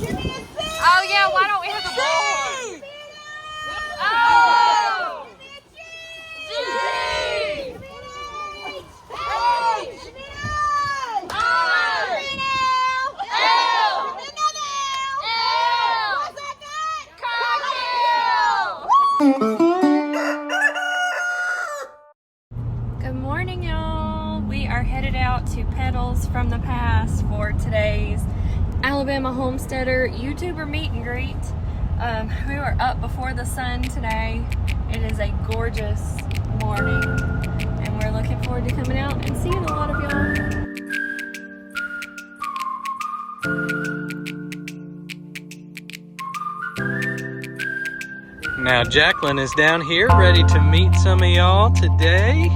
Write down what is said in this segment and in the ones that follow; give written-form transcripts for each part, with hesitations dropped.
Oh yeah, why don't we have a bullhorn? Oh! G! H! I! L! L! Cog Hill! Good morning, y'all. We are headed out to Petals from the Past for today's Alabama Homesteader YouTuber meet and greet. We were up before the sun today. It is a gorgeous morning and we're looking forward to coming out and seeing a lot of y'all. Now Jacqueline is down here ready to meet some of y'all today.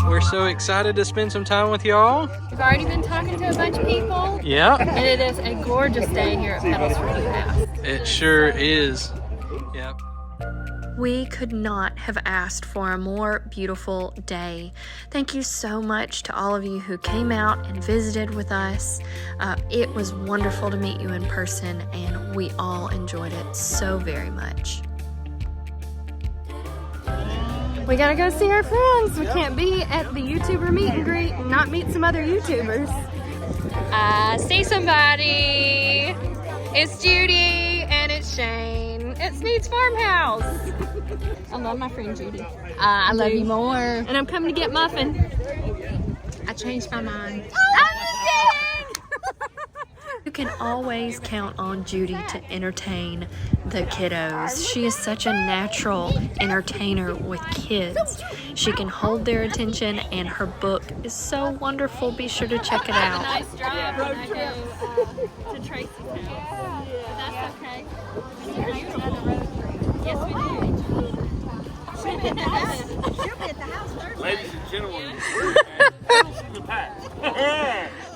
We're so excited to spend some time with y'all. We've already been talking to a bunch of people. Yeah. And it is a gorgeous day here at Petals from the Past. It sure is. Yep. We could not have asked for a more beautiful day. Thank you so much to all of you who came out and visited with us. It was wonderful to meet you in person, and we all enjoyed it so very much. We gotta go see our friends. We can't be at the YouTuber meet and greet and not meet some other YouTubers. I see somebody. It's Judy and it's Shane. It's Sneed's Farmhouse. I love my friend Judy. I love you more. And I'm coming to get Muffin. I changed my mind. You can always count on Judy to entertain the kiddos. She is such a natural entertainer with kids. She can hold their attention, and her book is so wonderful. Be sure to check it out. I have a nice drive when I go to Tracy's house. But that's okay. Yes, we do. She'll be at the house Thursday. Ladies and gentlemen, Petals from the Past.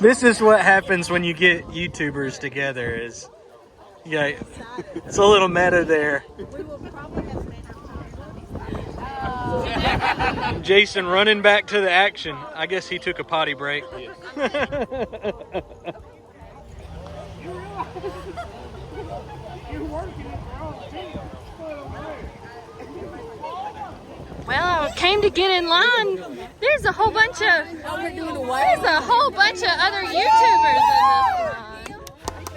This is what happens when you get YouTubers together. Is yeah, it's a little meta there. Jason running back to the action. I guess he took a potty break. Well, I came to get in line. There's a whole bunch of other YouTubers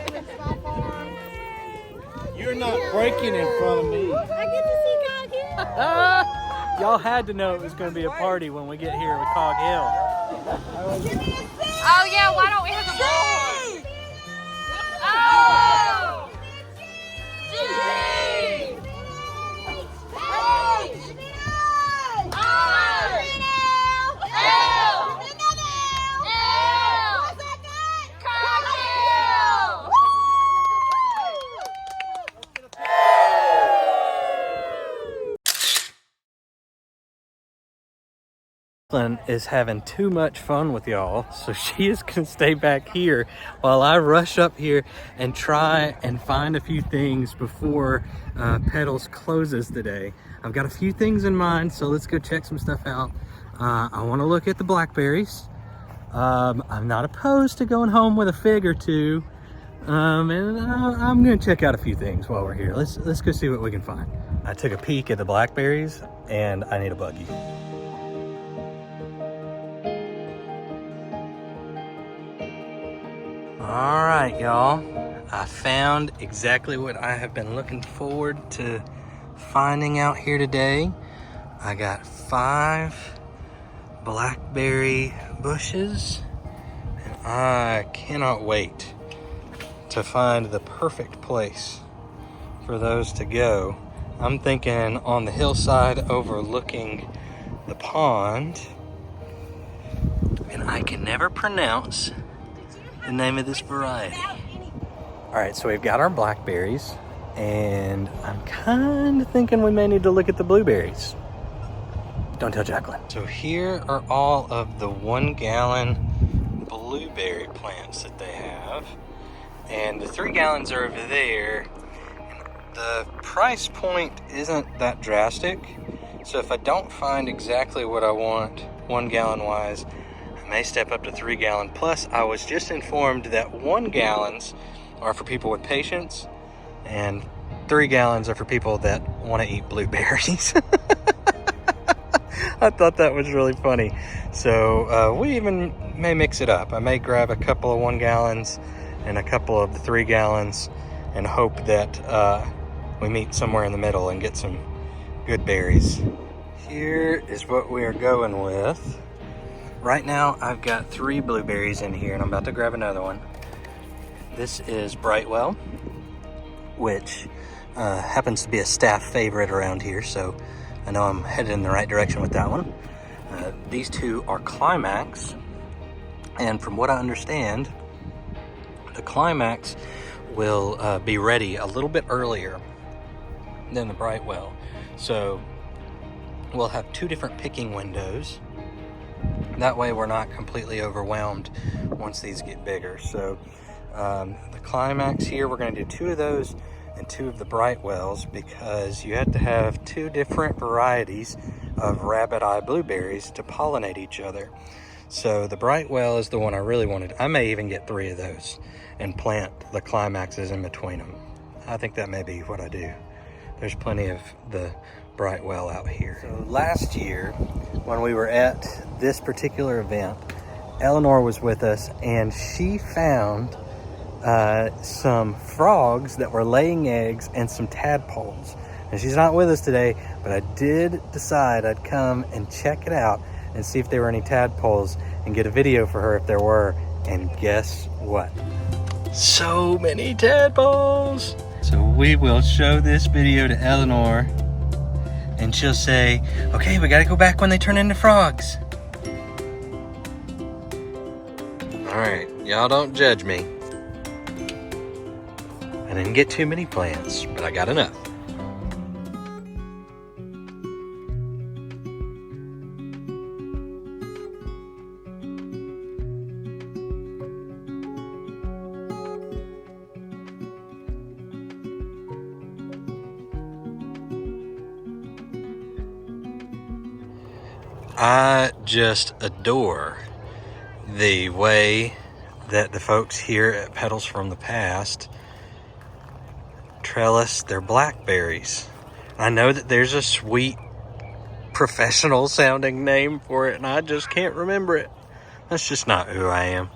in this line. You're not breaking in front of me. I get to see Cog Hill. Y'all had to know it was going to be a party when we get here with Cog Hill. Oh yeah, why don't we have a bullhorn? Oh! G! H! I! L! L! Cog Hill! Jacqueline is having too much fun with y'all, so she is gonna stay back here while I rush up here and try and find a few things before Petals closes today. I've got a few things in mind, so let's go check some stuff out. I want to look at the blackberries. I'm not opposed to going home with a fig or two, and I'm gonna check out a few things while we're here. Let's go see what we can find. I took a peek at the blackberries, and I need a buggy. All right, y'all, I found exactly what I have been looking forward to finding out here today. I got 5 blackberry bushes, and I cannot wait to find the perfect place for those to go. I'm thinking on the hillside overlooking the pond, and I can never pronounce the name of this variety. All right, so we've got our blackberries, and I'm kind of thinking we may need to look at the blueberries. Don't tell Jacqueline. So here are all of the 1-gallon blueberry plants that they have, and the 3 gallons are over there. And the price point isn't that drastic, so if I don't find exactly what I want 1 gallon wise, I may step up to 3 gallon. Plus, I was just informed that 1 gallons are for people with patience, and 3 gallons are for people that want to eat blueberries. I thought that was really funny. So we even may mix it up. I may grab a couple of 1 gallons and a couple of the 3 gallons and hope that we meet somewhere in the middle and get some good berries. Here is what we are going with. Right now I've got 3 blueberries in here and I'm about to grab another one. This is Brightwell, which happens to be a staff favorite around here, so I know I'm headed in the right direction with that one. These 2 are Climax, and from what I understand, the Climax will be ready a little bit earlier than the Brightwell. So we'll have 2 different picking windows. That way we're not completely overwhelmed once these get bigger. So the Climax here, we're going to do 2 of those and 2 of the Brightwells, because you have to have 2 different varieties of rabbit eye blueberries to pollinate each other. So the Brightwell is the one I really wanted. I may even get 3 of those and plant the Climaxes in between them. I think that may be what I do. There's plenty of the Brightwell out here. So last year, when we were at this particular event, Eleanor was with us and she found some frogs that were laying eggs and some tadpoles. And she's not with us today, but I did decide I'd come and check it out and see if there were any tadpoles and get a video for her if there were. And guess what? So many tadpoles! So we will show this video to Eleanor and she'll say, okay, we gotta go back when they turn into frogs. All right, y'all don't judge me. I didn't get too many plants, but I got enough. I just adore the way that the folks here at Petals from the Past trellis their blackberries. I know that there's a sweet professional sounding name for it and I just can't remember it. That's just not who I am.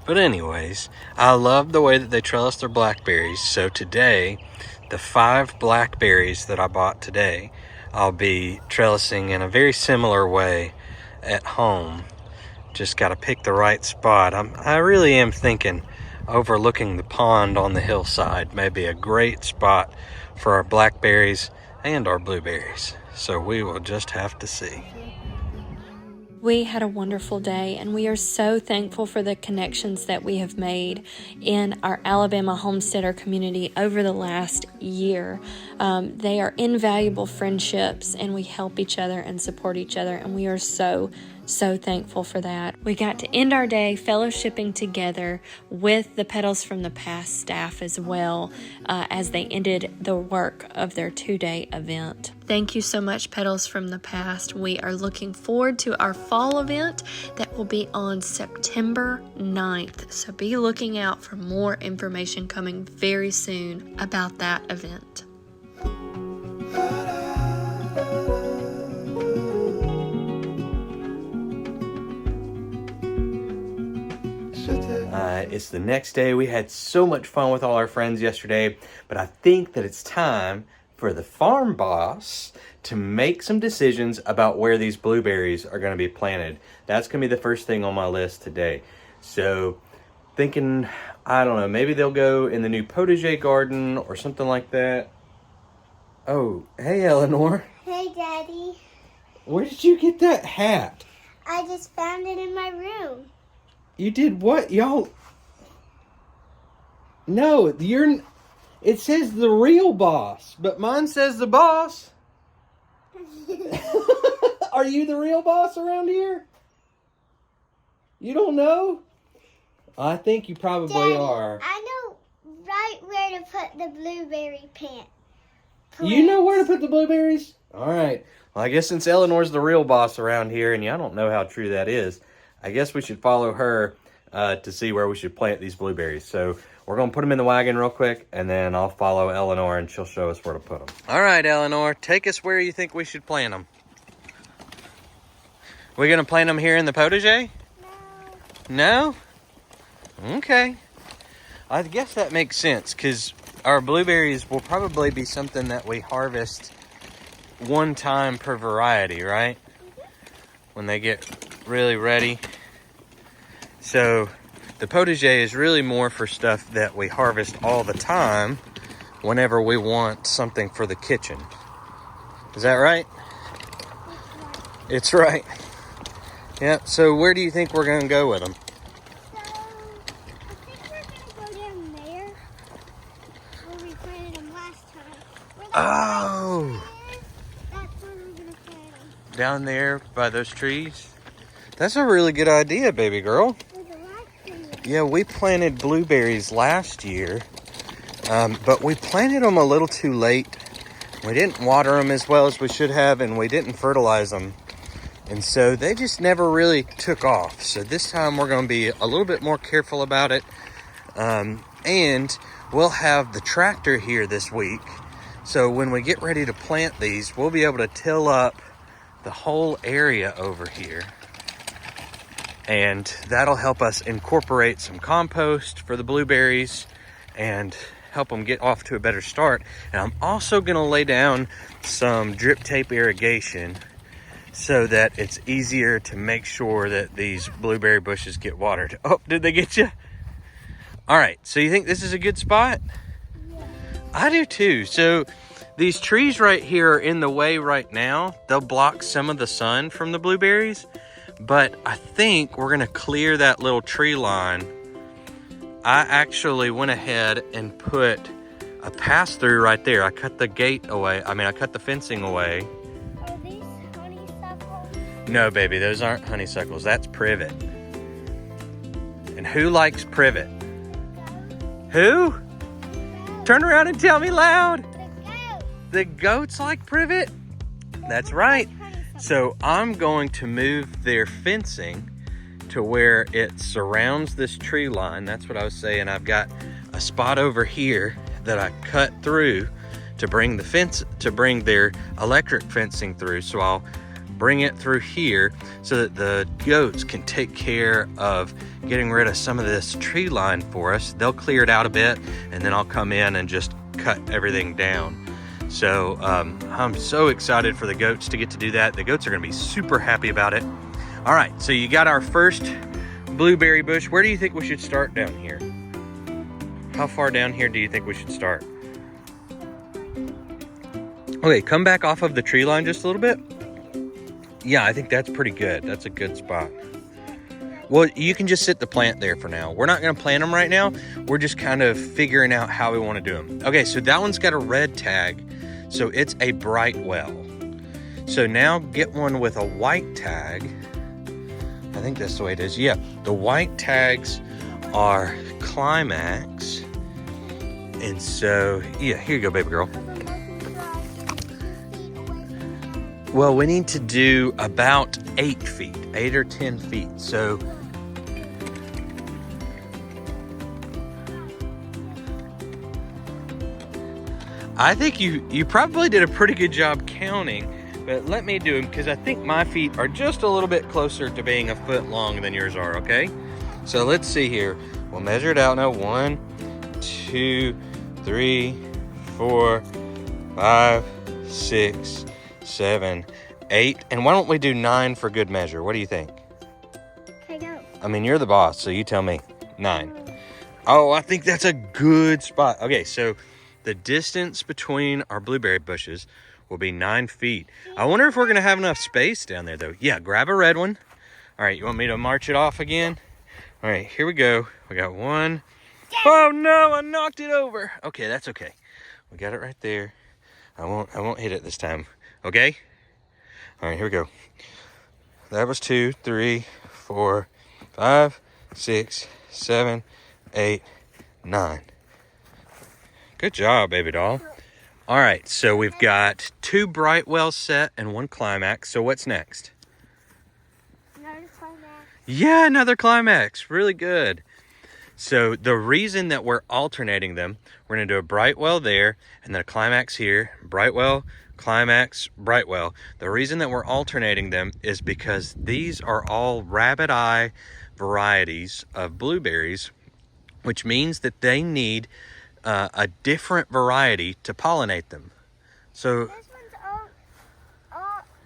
But anyways, I love the way that they trellis their blackberries. So today, the 5 blackberries that I bought today, I'll be trellising in a very similar way at home. Just got to pick the right spot. I really am thinking overlooking the pond on the hillside may be a great spot for our blackberries and our blueberries. So we will just have to see. We had a wonderful day, and we are so thankful for the connections that we have made in our Alabama Homesteader community over the last year. They are invaluable friendships, and we help each other and support each other, and we are so thankful for that. We got to end our day fellowshipping together with the Petals from the Past staff as well, as they ended the work of their 2-day event. Thank you so much, Petals from the Past. We are looking forward to our fall event that will be on September 9th. So be looking out for more information coming very soon about that event. It's the next day. We had so much fun with all our friends yesterday, but I think that it's time for the farm boss to make some decisions about where these blueberries are going to be planted. That's going to be the first thing on my list today. So thinking, I don't know, maybe they'll go in the new potager garden or something like that. Oh, hey Eleanor. Hey Daddy. Where did you get that hat? I just found it in my room. You did what, y'all? No, it says the real boss, but mine says the boss. Are you the real boss around here? You don't know? I think you probably Daddy, are. I know right where to put the blueberry plant. You know where to put the blueberries? All right. Well, I guess since Eleanor's the real boss around here, and I don't know how true that is, I guess we should follow her to see where we should plant these blueberries. So we're gonna put them in the wagon real quick, and then I'll follow Eleanor and she'll show us where to put them. All right, Eleanor, take us where you think we should plant them. We're gonna plant them here in the potager? No? Okay. I guess that makes sense, because our blueberries will probably be something that we harvest one time per variety, right? When they get really ready. So the potager is really more for stuff that we harvest all the time whenever we want something for the kitchen. Is that right? It's right. Yeah, so where do you think we're going to go with them? So, I think we're going to go down there where we planted them last time. Oh! That's where we're going to plant them. Down there by those trees? That's a really good idea, baby girl. Yeah, we planted blueberries last year, but we planted them a little too late. We didn't water them as well as we should have, and we didn't fertilize them. And so they just never really took off. So this time we're going to be a little bit more careful about it. And we'll have the tractor here this week. So when we get ready to plant these, we'll be able to till up the whole area over here. And that'll help us incorporate some compost for the blueberries and help them get off to a better start. And I'm also going to lay down some drip tape irrigation so that it's easier to make sure that these blueberry bushes get watered. Oh, did they get you? All right, so you think this is a good spot? Yeah. I do too. So these trees right here are in the way right now. They'll block some of the sun from the blueberries. But I think we're going to clear that little tree line. I actually went ahead and put a pass-through right there. I cut the gate away. I cut the fencing away. Are these honeysuckles? No, baby, those aren't honeysuckles. That's privet. And who likes privet? Who? Turn around and tell me loud. The goats like privet? That's right. So I'm going to move their fencing to where it surrounds this tree line. That's what I was saying. I've got a spot over here that I cut through to bring the fence, to bring their electric fencing through. So I'll bring it through here so that the goats can take care of getting rid of some of this tree line for us. They'll clear it out a bit, and then I'll come in and just cut everything down. So I'm so excited for the goats to get to do that. The goats are going to be super happy about it. All right, so you got our first blueberry bush. Where do you think we should start down here? How far down here do you think we should start? Okay, come back off of the tree line just a little bit. Yeah, I think that's pretty good. That's a good spot. Well, you can just sit the plant there for now. We're not going to plant them right now. We're just kind of figuring out how we want to do them. Okay, so that one's got a red tag. So it's a bright well. So now get one with a white tag. I think that's the way it is. Yeah, the white tags are climax. And so, yeah, here you go, baby girl. Well, we need to do about 8 feet, 8 or 10 feet. So I think you probably did a pretty good job counting, but let me do them because I think my feet are just a little bit closer to being a foot long than yours are, okay? So let's see here. We'll measure it out now. 1, 2, 3, 4, 5, 6, 7, 8. And why don't we do 9 for good measure? What do you think? Okay, go. I mean, you're the boss, so you tell me. 9. Oh, I think that's a good spot. Okay, so the distance between our blueberry bushes will be 9 feet. I wonder if we're going to have enough space down there, though. Yeah, grab a red one. All right, you want me to march it off again? All right, here we go. We got 1. Oh, no, I knocked it over. Okay, that's okay. We got it right there. I won't hit it this time. Okay? All right, here we go. That was 2, 3, 4, 5, 6, 7, 8, 9. Good job, baby doll. All right, so we've got 2 bright wells set and 1 climax. So what's next? Another climax. Yeah, another climax. Really good. So the reason that we're alternating them, we're going to do a Brightwell there and then a Climax here, Brightwell, Climax, Brightwell. The reason that we're alternating them is because these are all rabbit eye varieties of blueberries, which means that they need a different variety to pollinate them. So This one's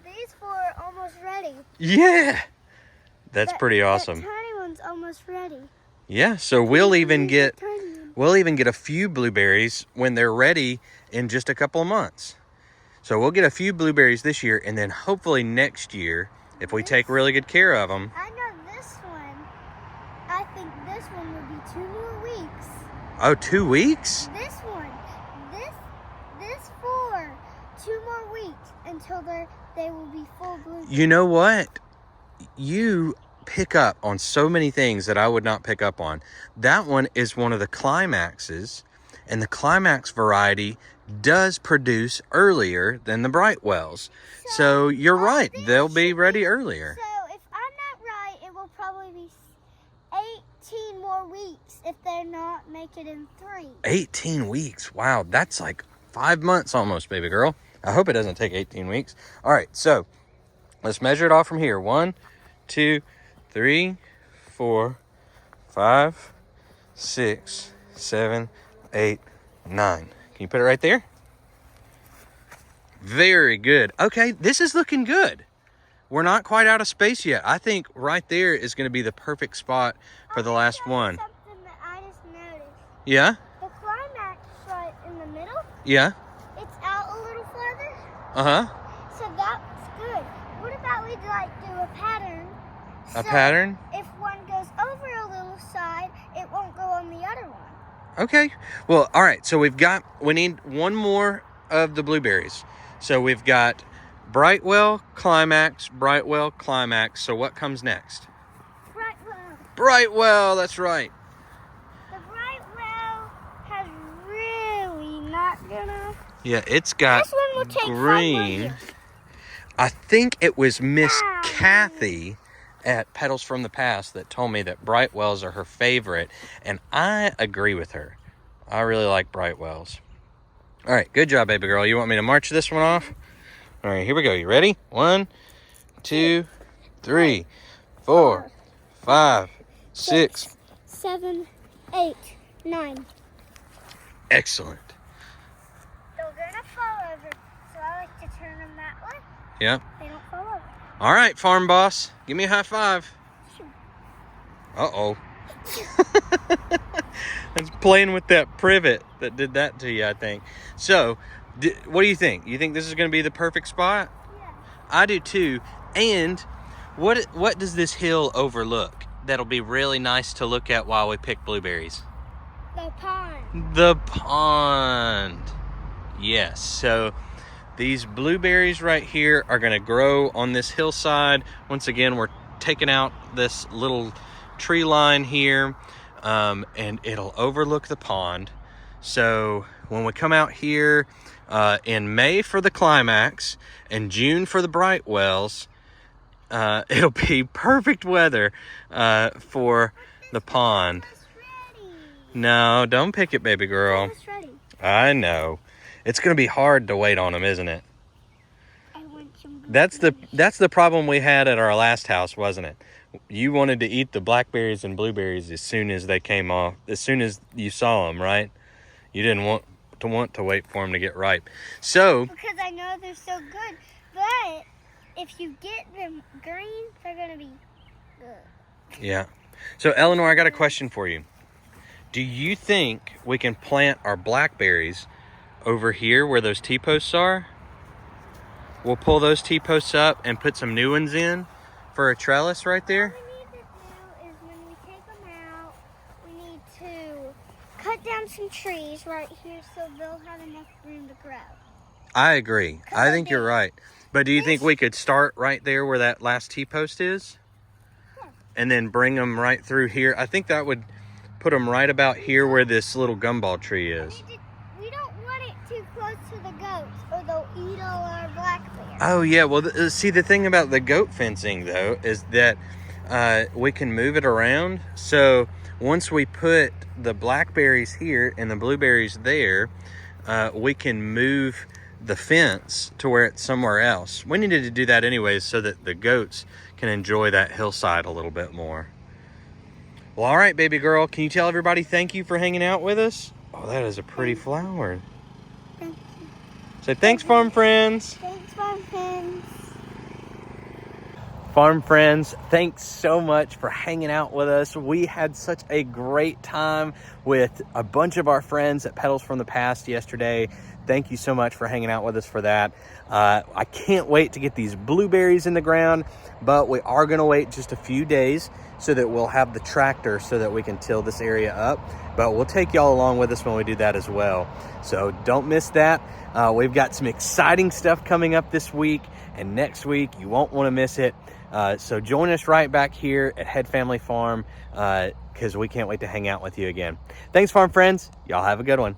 these four are almost ready. yeah, that's pretty That awesome. tiny one's almost ready. Yeah, so we'll even get Tiny one. we'll even get a few blueberries when they're ready in just a couple of months. So we'll get a few blueberries this year, and then hopefully next year, if we take really good care of them. I know this one. I think this one would be 2 more weeks. Oh, 2 weeks? This one. This 4. 2 more weeks until they will be full bloom. You know what? You pick up on so many things that I would not pick up on. That one is one of the Climaxes, and the Climax variety does produce earlier than the Brightwells. So you're right, they'll be ready earlier. So if I'm not right, it will probably be 18 more weeks if they're not make it in 3. 18 weeks. Wow, that's like 5 months almost, baby girl. I hope it doesn't take 18 weeks. All right, so let's measure it off from here. 1, 2, 3, 4, 5, 6, 7, 8, 9. Can you put it right there? Very good. Okay, this is looking good. We're not quite out of space yet. I think right there is going to be the perfect spot for the last one. Something that I just noticed. Yeah? The Climax right in the middle, Yeah? it's out a little further. Uh-huh. So that's good. What about we like do a pattern? A So pattern? If one goes over a little side, it won't go on the other one. Okay. Well, all right. So we need one more of the blueberries. So we've got Brightwell, Climax, Brightwell, Climax. So what comes next? Brightwell. Brightwell, that's right. The Brightwell has really not gonna. Yeah, it's got This one will take 5 more green. years. I think it was Miss Kathy at Petals from the Past that told me that Brightwells are her favorite, and I agree with her. I really like Brightwells. All right, good job, baby girl. You want me to march this one off? All right, here we go. You ready? 1, 2, 3, 4, 5, 6. 7, 8, 9. Excellent. They're gonna fall over, so I like to turn them that way. Yep. They don't fall over. All right, farm boss. Give me a high five. Uh-oh. It's playing with that privet that did that to you, I think. So, what do you think? You think this is going to be the perfect spot? Yeah. I do too. And what does this hill overlook that'll be really nice to look at while we pick blueberries? The pond. The pond. Yes. So these blueberries right here are going to grow on this hillside. Once again, we're taking out this little tree line here, and it'll overlook the pond. So when we come out here in May for the Climax and June for the Brightwells, it'll be perfect weather for the pond. No, don't pick it, baby girl. Almost ready. I know. It's going to be hard to wait on them, isn't it? I want some. That's the problem we had at our last house, wasn't it? You wanted to eat the blackberries and blueberries as soon as they came off, as soon as you saw them, right? You didn't want to wait for them to get ripe. So, Because I know they're so good, but if you get them green, they're gonna be good. yeah. So, Eleanor, I got a question for you. Do you think we can plant our blackberries over here where those T-posts are? We'll pull those T-posts up and put some new ones in for a trellis right there. What we need to do is when we take them out, we need to cut down some trees right here so they'll have enough room to grow. I agree. I think you're right. But do you think we could start right there where that last T-post is? Yeah. And then bring them right through here? I think that would put them right about here where this little gumball tree is. We don't want it too close to the goats or they'll eat all our blackberries. Oh, yeah. Well, see, the thing about the goat fencing, though, is that we can move it around. So once we put the blackberries here and the blueberries there, we can move the fence to where it's somewhere else. We needed to do that anyways so that the goats can enjoy that hillside a little bit more. Well, all right, baby girl, can you tell everybody thank you for hanging out with us? Oh, that is a pretty flower. Thank you. Say thanks, farm friends. Thanks, farm friends. Farm friends, thanks so much for hanging out with us. We had such a great time with a bunch of our friends at Petals from the Past yesterday. Thank you so much for hanging out with us for that. I can't wait to get these blueberries in the ground, but we are gonna wait just a few days so that we'll have the tractor so that we can till this area up. But we'll take y'all along with us when we do that as well. So don't miss that. We've got some exciting stuff coming up this week and next week. You won't wanna miss it. So join us right back here at Head Family Farm because we can't wait to hang out with you again. Thanks, farm friends. Y'all have a good one.